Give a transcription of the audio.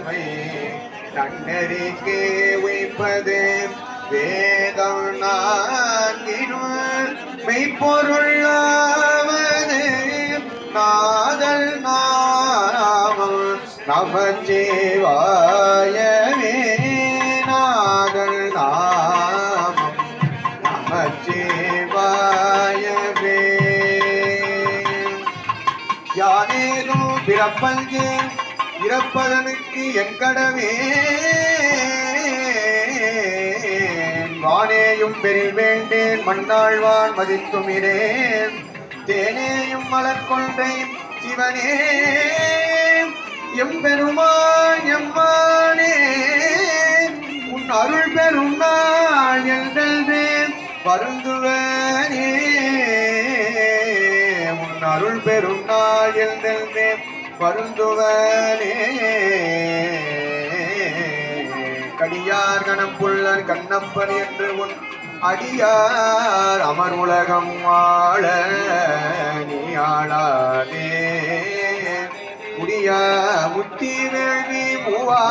தம்மை நன்னெறிக்கு உய்ப்பது வேதம் நான்கினும் மெய்ப்பொருளாவது நாதல் நாமம் நமச்சிவாயவே நாதல் நாமம் நமச்சிவாயவே யானேனும் பிறப்பல்கு இறப்பதனுக்கு என்கடவே வானேயும் பெரில் வேண்டேன் மண்ணாழ்வான் மதித்துமிரேன் தேனேயும் மலர் கொண்டை சிவனே எம்பெருமான் எம்மானே உன் அருள் பெரும் நாள் என்றே வருந்துவனே உன் அருள் பெரும் நாள் என்றே வருந்துவனே கடியார் கணம் புள்ளன் கண்ணப்பன் என்று உன் அடியார் அமர் உலகம் வாழ நீ ஆளாதே முடியா முத்தி வேள்வி மூவா